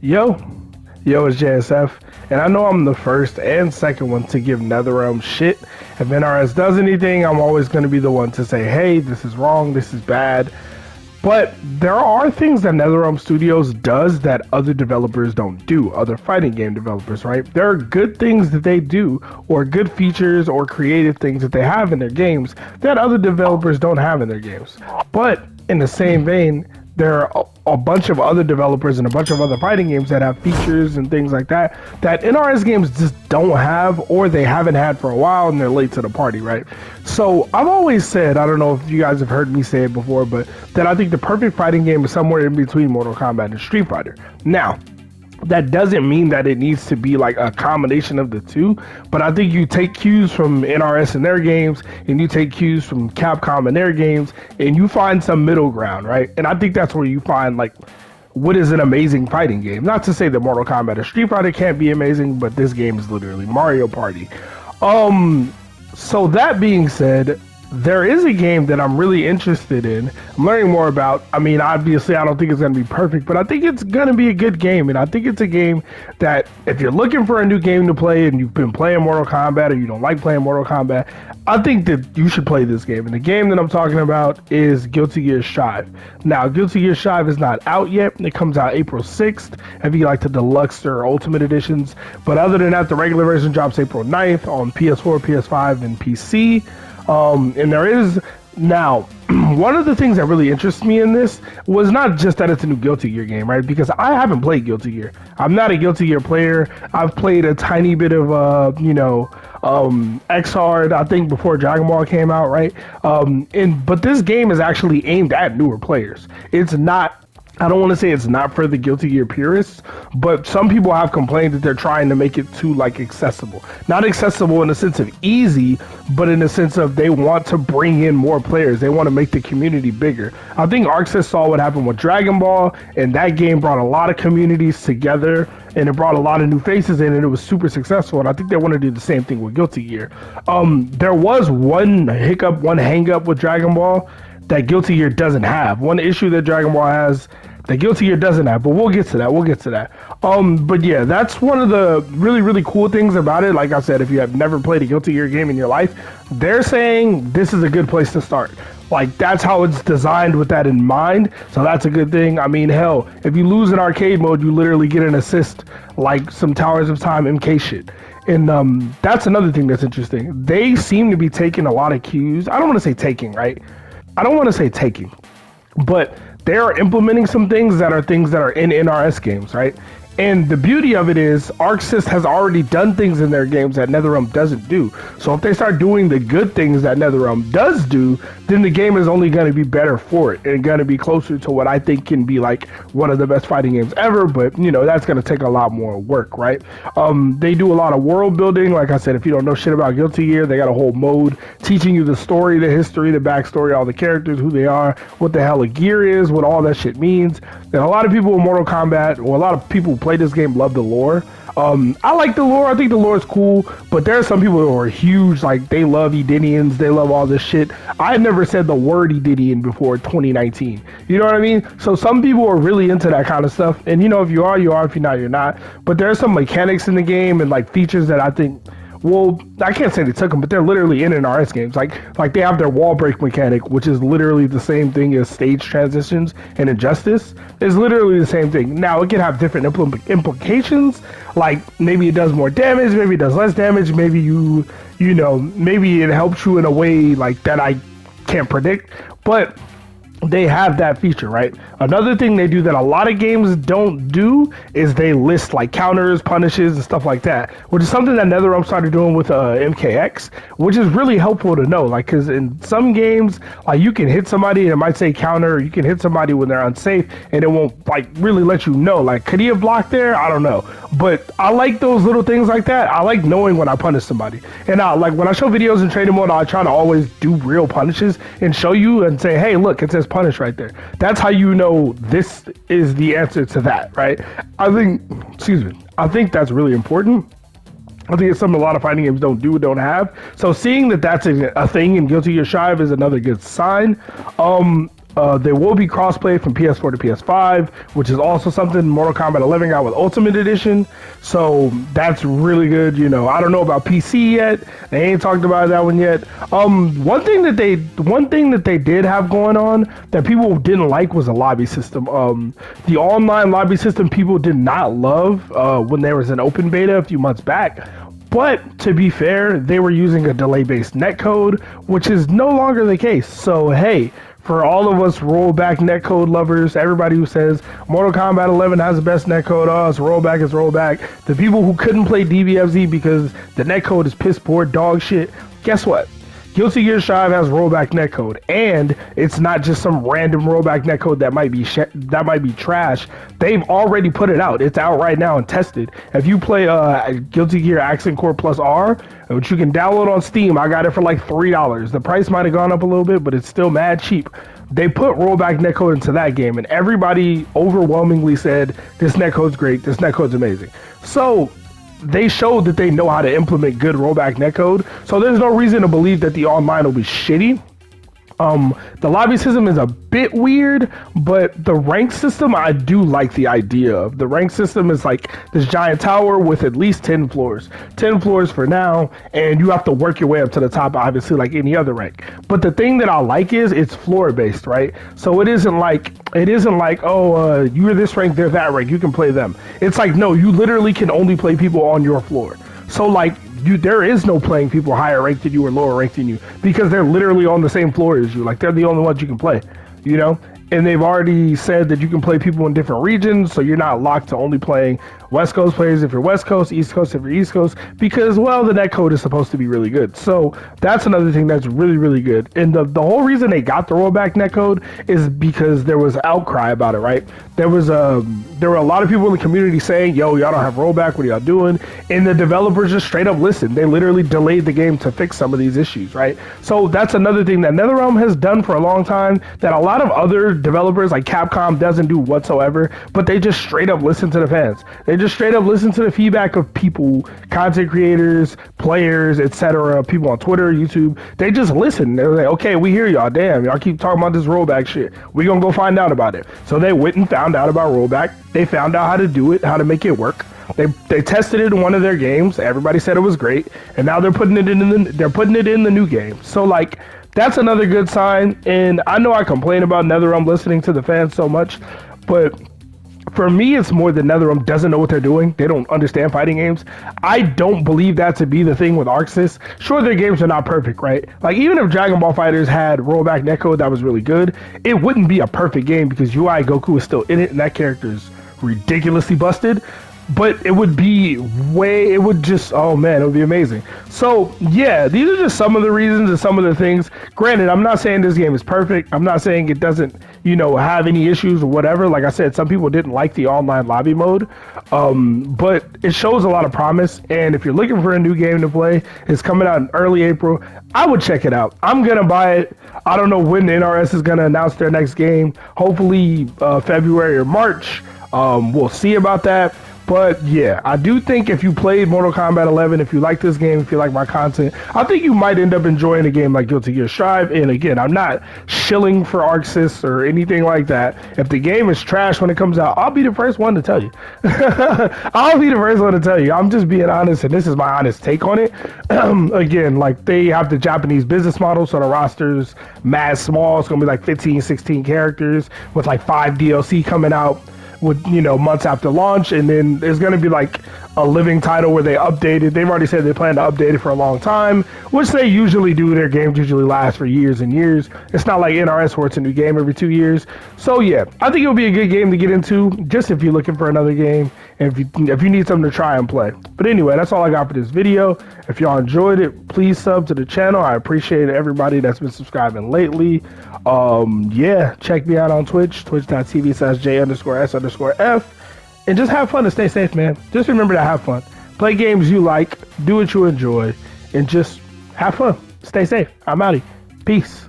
Yo, yo, it's JSF, and I know I'm the first and second one to give NetherRealm shit. If NRS does anything, I'm always going to be the one to say, hey, this is wrong, this is bad. But there are things that NetherRealm Studios does that other developers don't do, other fighting game developers, right? There are good things that they do, or good features or creative things that they have in their games that other developers don't have in their games. But in the same vein, there are a bunch of other developers and a bunch of other fighting games that have features and things like that that NRS games just don't have, or they haven't had for a while and they're late to the party, right? So I've always said, I don't know if you guys have heard me say it before, but that I think the perfect fighting game is somewhere in between Mortal Kombat and Street Fighter. Now, that doesn't mean that it needs to be like a combination of the two, but I think you take cues from NRS and their games, and you take cues from Capcom and their games, and you find some middle ground, right? And I think that's where you find like what is an amazing fighting game. Not to say that Mortal Kombat or Street Fighter can't be amazing, but this game is literally Mario Party. So that being said, there is a game that I'm really interested in. I'm learning more about. I mean, obviously, I don't think it's going to be perfect, but I think it's going to be a good game. And I think it's a game that if you're looking for a new game to play and you've been playing Mortal Kombat or you don't like playing Mortal Kombat, I think that you should play this game. And the game that I'm talking about is Guilty Gear Strive. Now, Guilty Gear Strive is not out yet. It comes out April 6th if you like the deluxe or ultimate editions. But other than that, the regular version drops April 9th on PS4, PS5, and PC. And there is now one of the things that really interests me in this was not just that it's a new Guilty Gear game, right? Because I haven't played Guilty Gear. I'm not a Guilty Gear player. I've played a tiny bit of X-Hard, I think, before Dragon Ball came out, right? But this game is actually aimed at newer players. It's not. I don't want to say it's not for the Guilty Gear purists, but some people have complained that they're trying to make it too like accessible. Not accessible in the sense of easy, but in the sense of they want to bring in more players. They want to make the community bigger. I think ArcSys saw what happened with Dragon Ball, and that game brought a lot of communities together, and it brought a lot of new faces in, and it was super successful. And I think they want to do the same thing with Guilty Gear. There was one hiccup, one hang up with Dragon Ball that Guilty Gear doesn't have. One issue that Dragon Ball has that Guilty Gear doesn't have, but we'll get to that. But yeah, that's one of the really, really cool things about it. Like I said, if you have never played a Guilty Gear game in your life, they're saying this is a good place to start. Like, that's how it's designed with that in mind, so that's a good thing. I mean, hell, if you lose in arcade mode, you literally get an assist, like some Towers of Time MK shit. And that's another thing that's interesting. They seem to be taking a lot of cues. I don't want to say taking, right? But they are implementing some things that are in NRS games, right? And the beauty of it is ArcSys has already done things in their games that NetherRealm doesn't do. So if they start doing the good things that NetherRealm does do, then the game is only going to be better for it and going to be closer to what I think can be like one of the best fighting games ever. But, you know, that's going to take a lot more work, right? They do a lot of world building. Like I said, if you don't know shit about Guilty Gear, they got a whole mode teaching you the story, the history, the backstory, all the characters, who they are, what the hell a gear is, what all that shit means. And a lot of people in Mortal Kombat, or a lot of people who play this game, love the lore. I like the lore. I think the lore is cool, but there are some people who are huge, like they love Edenians, they love all this shit. I never said the word Edenian before 2019. You know what I mean? So some people are really into that kind of stuff, and you know, if you are, you are. If you're not, you're not. But there are some mechanics in the game and like features that I think, well, I can't say they took them, but they're literally in NRS games. Like they have their wall break mechanic, which is literally the same thing as stage transitions and Injustice. It's literally the same thing. Now, it can have different implications. Like, maybe it does more damage, maybe it does less damage, maybe you know, maybe it helps you in a way like that I can't predict. But they have that feature, right? Another thing they do that a lot of games don't do is they list like counters, punishes, and stuff like that, which is something that NetherRealm started doing with MKX, which is really helpful to know. Like, because in some games, like you can hit somebody and it might say counter, or you can hit somebody when they're unsafe and it won't like really let you know. Like, could he have blocked there? I don't know. But I like those little things like that. I like knowing when I punish somebody. And like when I show videos in training mode, I try to always do real punishes and show you and say, hey, look, it says punish right there. That's how you know this is the answer to that, right? I think that's really important. I think it's something a lot of fighting games don't have. So seeing that that's a thing in Guilty Gear Strive is another good sign. There will be crossplay from PS4 to PS5, which is also something Mortal Kombat 11 got with Ultimate Edition. So that's really good. You know, I don't know about PC yet. They ain't talked about that one yet. One thing that they did have going on that people didn't like was a lobby system. The online lobby system people did not love when there was an open beta a few months back. But to be fair, they were using a delay-based netcode, which is no longer the case. So hey, for all of us rollback netcode lovers, everybody who says Mortal Kombat 11 has the best netcode, it's rollback is rollback. The people who couldn't play DBFZ because the netcode is piss poor dog shit, guess what? Guilty Gear Strive has rollback netcode, and it's not just some random rollback netcode that might be trash. They've already put it out. It's out right now and tested. If you play Guilty Gear Accent Core Plus R, which you can download on Steam, I got it for like $3. The price might have gone up a little bit, but it's still mad cheap. They put rollback netcode into that game, and everybody overwhelmingly said this netcode's great, this netcode's amazing. So they showed that they know how to implement good rollback netcode, so there's no reason to believe that the online will be shitty. The lobby system is a bit weird, but the rank system I do like the idea of. The rank system is like this giant tower with at least 10 floors. 10 floors for now, and you have to work your way up to the top, obviously, like any other rank. But the thing that I like is it's floor based, right? So it isn't like, oh, you're this rank, they're that rank, you can play them. It's like, no, you literally can only play people on your floor. So like, there is no playing people higher ranked than you or lower ranked than you, because they're literally on the same floor as you. Like, they're the only ones you can play, you know? And they've already said that you can play people in different regions, so you're not locked to only playing West Coast players if you're West Coast, East Coast if you're East Coast, because, well, the netcode is supposed to be really good. So that's another thing that's really, really good. And the whole reason they got the rollback netcode is because there was outcry about it, right? There were a lot of people in the community saying, yo, y'all don't have rollback, what are y'all doing? And the developers just straight up listened. They literally delayed the game to fix some of these issues, right? So that's another thing that NetherRealm has done for a long time that a lot of other developers like Capcom doesn't do whatsoever, but they just straight up listen to the fans. They just straight up listen to the feedback of people, content creators, players, etc., people on Twitter, YouTube. They just listen. They're like, okay, we hear y'all. Damn, y'all keep talking about this rollback shit. We gonna go find out about it. So they went and found out about rollback. They found out how to do it, how to make it work. They tested it in one of their games. Everybody said it was great, and now they're putting it in the new game. So like, that's another good sign. And I know I complain about NetherRealm listening to the fans so much, but for me, it's more that NetherRealm doesn't know what they're doing. They don't understand fighting games. I don't believe that to be the thing with ArcSys. Sure, their games are not perfect, right? Like, even if Dragon Ball FighterZ had rollback netcode that was really good, it wouldn't be a perfect game because UI Goku is still in it, and that character is ridiculously busted. But it would be it would just, oh man, it would be amazing. So yeah, these are just some of the reasons and some of the things. Granted, I'm not saying this game is perfect. I'm not saying it doesn't, have any issues or whatever. Like I said, some people didn't like the online lobby mode, but it shows a lot of promise. And if you're looking for a new game to play, it's coming out in early April. I would check it out. I'm gonna buy it. I don't know when the NRS is gonna announce their next game. Hopefully February or March. We'll see about that. But yeah, I do think if you played Mortal Kombat 11, if you like this game, if you like my content, I think you might end up enjoying a game like Guilty Gear Strive. And again, I'm not shilling for ArcSys or anything like that. If the game is trash when it comes out, I'll be the first one to tell you. I'll be the first one to tell you. I'm just being honest, and this is my honest take on it. Again, like, they have the Japanese business model, so the roster's mad small. It's gonna be like 15, 16 characters with like 5 DLC coming out with months after launch, and then there's going to be like a living title where they update it. They've already said they plan to update it for a long time, which they usually do. Their games usually last for years and years. It's not like NRS where it's a new game every 2 years. So yeah, I think it'll be a good game to get into, just if you're looking for another game and if you need something to try and play. But anyway, that's all I got for this video. If y'all enjoyed it, please sub to the channel. I appreciate everybody that's been subscribing lately. Yeah, check me out on Twitch, twitch.tv/J_S_F. And just have fun and stay safe, man. Just remember to have fun. Play games you like, do what you enjoy, and just have fun. Stay safe. I'm outie. Peace.